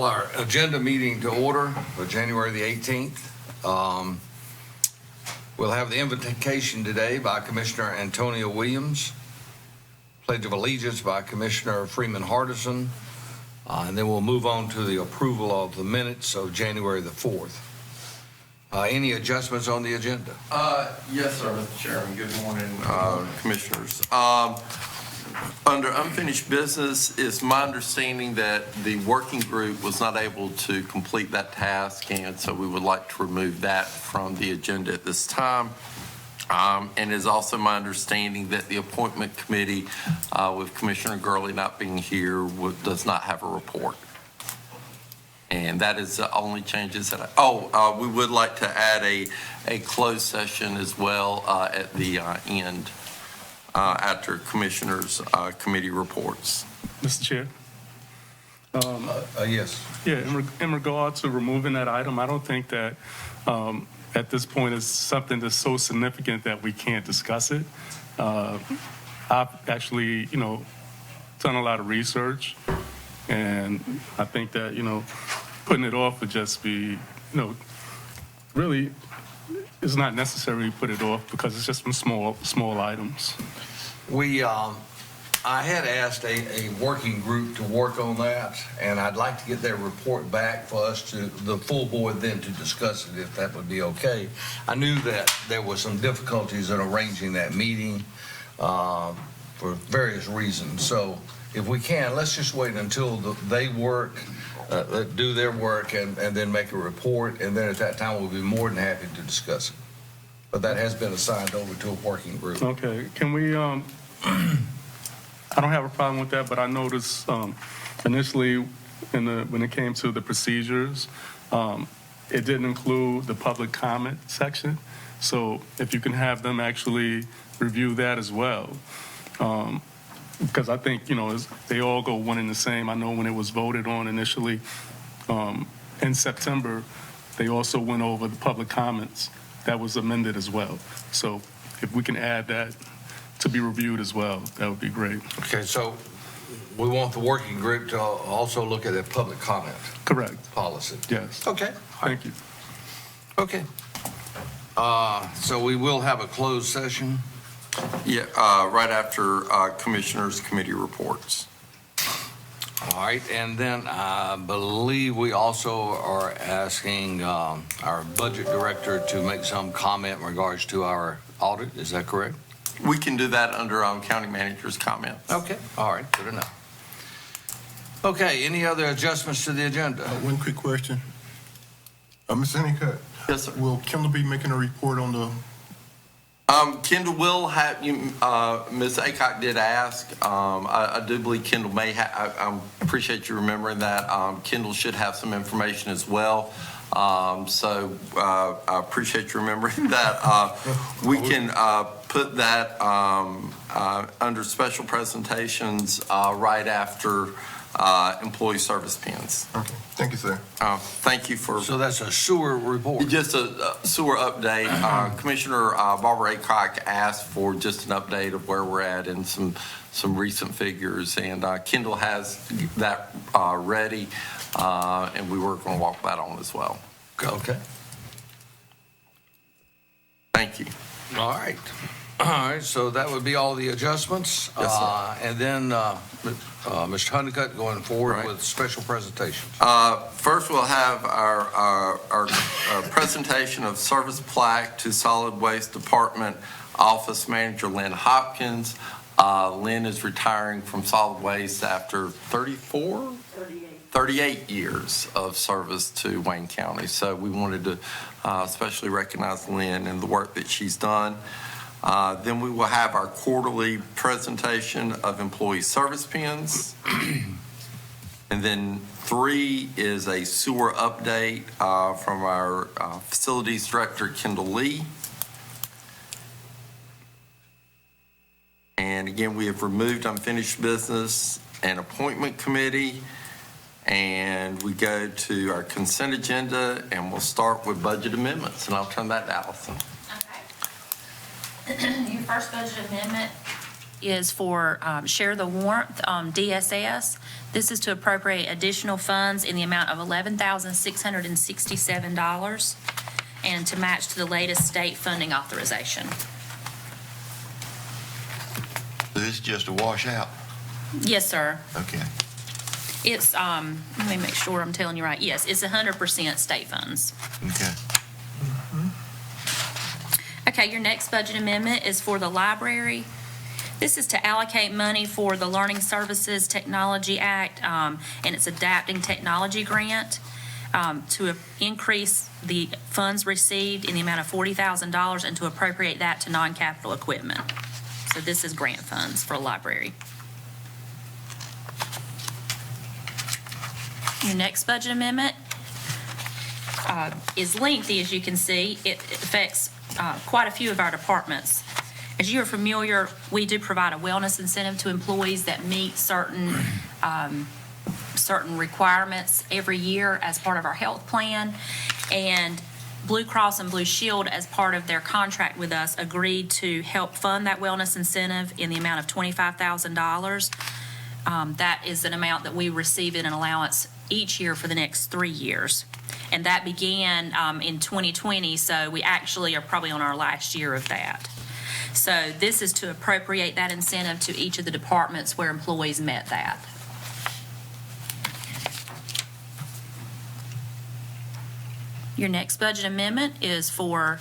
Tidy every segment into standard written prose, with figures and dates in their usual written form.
our agenda meeting to order for January the 18th. We'll have the invocation today by Commissioner Antonio Williams, Pledge of Allegiance by Commissioner Freeman Hardison, and then we'll move on to the approval of the minutes of January the 4th. Any adjustments on the agenda? Yes, sir, Mr. Chairman. Good morning, Commissioners. Under unfinished business, it's my understanding that the working group was not able to complete that task, and so we would like to remove that from the agenda at this time. And it's also my understanding that the appointment committee, with Commissioner Gurley not being here, does not have a report. And that is the only changes that we would like to add a closed session as well at the end after Commissioners' committee reports. Mr. Chair? Yes. Yeah, in regard to removing that item, I don't think that at this point it's something that's so significant that we can't discuss it. I've actually, done a lot of research, and I think that, putting it off would just be, really, it's not necessary to put it off because it's just some small items. I had asked a working group to work on that, and I'd like to get their report back for us to, the full board then to discuss it, if that would be okay. I knew that there were some difficulties in arranging that meeting for various reasons. So if we can, let's just wait until they work, do their work, and then make a report, and then at that time we'll be more than happy to discuss it. But that has been assigned over to a working group. Okay, can we, I don't have a problem with that, but I noticed initially when it came to the procedures, it didn't include the public comment section. So if you can have them actually review that as well. Because I think, they all go one and the same. I know when it was voted on initially in September, they also went over the public comments. That was amended as well. So if we can add that to be reviewed as well, that would be great. Okay, so we want the working group to also look at the public comment. Correct. Policy. Yes. Okay. Thank you. Okay. So we will have a closed session. Yeah, right after Commissioners' committee reports. All right, and then I believe we also are asking our budget director to make some comment in regards to our audit. Is that correct? We can do that under county manager's comments. Okay. All right, good enough. Okay, any other adjustments to the agenda? One quick question. Ms. Honeycutt, Yes, sir. will Kendall be making a report on the? Kendall will have, Ms. Aycock did ask. I do believe Kendall may have, I appreciate you remembering that. Kendall should have some information as well. So I appreciate you remembering that. We can put that under special presentations right after employee service pins. Okay, thank you, sir. Thank you for. So that's a sewer report. Just a sewer update. Commissioner Barbara Aycock asked for just an update of where we're at and some recent figures, and Kendall has that ready, and we were going to walk that on as well. Okay. Thank you. All right. All right, so that would be all the adjustments. Yes, sir. And then Mr. Honeycutt going forward Right. with special presentations. First, we'll have our presentation of service plaque to Solid Waste Department Office Manager Lynn Hopkins. Lynn is retiring from solid waste after 38 years of service to Wayne County. So we wanted to especially recognize Lynn and the work that she's done. Then we will have our quarterly presentation of employee service pins. And then 3 is a sewer update from our facilities director, Kendall Lee. And again, we have removed unfinished business and appointment committee. And we go to our consent agenda, and we'll start with budget amendments. And I'll turn that to Allison. Okay. Your first budget amendment is for Share the Warmth, DSS. This is to appropriate additional funds in the amount of $11,667 and to match to the latest state funding authorization. So this is just a washout? Yes, sir. Okay. It's, let me make sure I'm telling you right. Yes, it's 100% state funds. Okay. Okay, your next budget amendment is for the library. This is to allocate money for the Learning Services Technology Act, and it's adapting technology grant, to increase the funds received in the amount of $40,000 and to appropriate that to non-capital equipment. So this is grant funds for a library. Your next budget amendment is lengthy, as you can see. It affects quite a few of our departments. As you are familiar, we do provide a wellness incentive to employees that meet certain requirements every year as part of our health plan. And Blue Cross and Blue Shield, as part of their contract with us, agreed to help fund that wellness incentive in the amount of $25,000. That is an amount that we receive in an allowance each year for the next 3 years. And that began in 2020, so we actually are probably on our last year of that. So this is to appropriate that incentive to each of the departments where employees met that. Your next budget amendment is for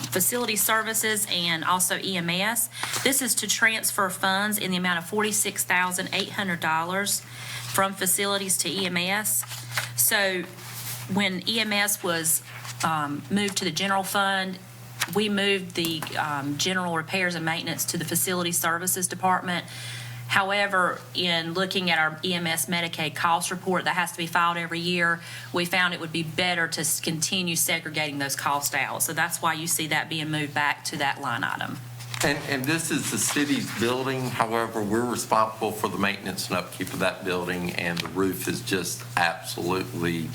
facility services and also EMS. This is to transfer funds in the amount of $46,800 from facilities to EMS. So when EMS was moved to the general fund, we moved the general repairs and maintenance to the facility services department. However, in looking at our EMS Medicaid cost report that has to be filed every year, we found it would be better to continue segregating those costs out. So that's why you see that being moved back to that line item. And this is the city's building, however, we're responsible for the maintenance and upkeep of that building, and the roof is just absolutely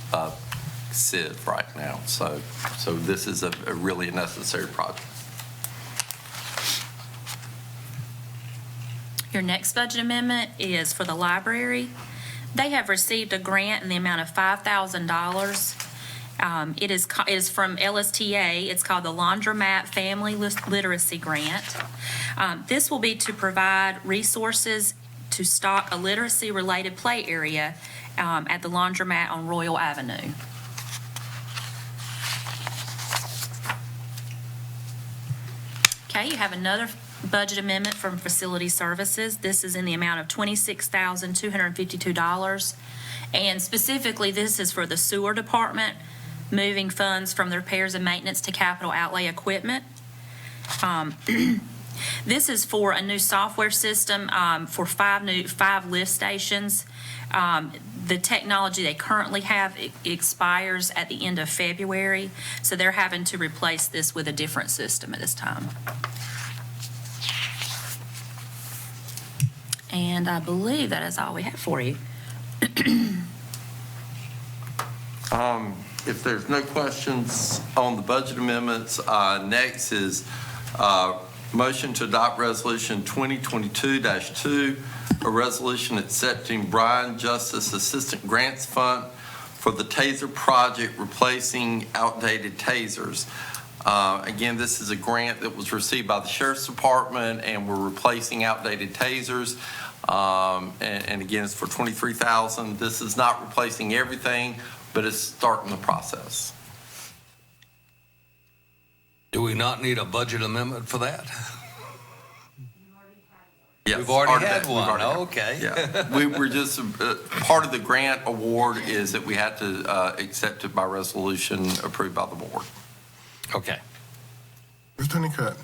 sieve right now. So this is a really necessary project. Your next budget amendment is for the library. They have received a grant in the amount of $5,000. It is from LSTA. It's called the Laundromat Family Literacy Grant. This will be to provide resources to stock a literacy-related play area at the Laundromat on Royal Avenue. Okay, you have another budget amendment from Facility Services. This is in the amount of $26,252. And specifically, this is for the sewer department, moving funds from the repairs and maintenance to capital outlay equipment. This is for a new software system for five lift stations. The technology they currently have expires at the end of February, so they're having to replace this with a different system at this time. And I believe that is all we have for you. If there's no questions on the budget amendments, next is motion to adopt resolution 2022-2, a resolution accepting Brian Justice Assistant Grants Fund for the Taser project replacing outdated tasers. Again, this is a grant that was received by the Sheriff's Department, and we're replacing outdated tasers. And again, it's for $23,000. This is not replacing everything, but it's starting the process. Do we not need a budget amendment for that? Yes, We've already had we've one. already had Okay. Yeah, we were just, part of the grant award is that we had to accept it by resolution approved by the board. Okay. Mr. Honeycutt,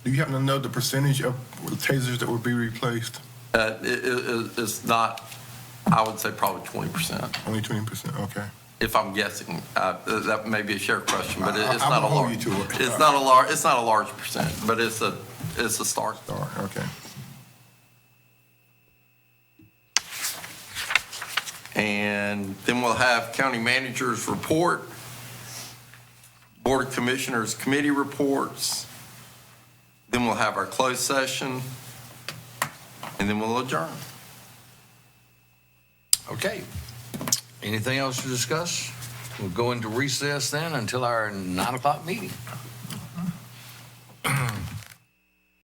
do you happen to know the percentage of tasers that will be replaced? It's not, I would say probably 20%, Only 20%, okay. if I'm guessing. That may be a sheriff question, but it's I not a will hold large. you to it. It's not a large percent, but it's a start. Okay. And then we'll have county manager's report, board of commissioners committee reports. Then we'll have our closed session. and then we'll adjourn. Okay. Anything else to discuss? We'll go into recess then until our 9 o'clock meeting.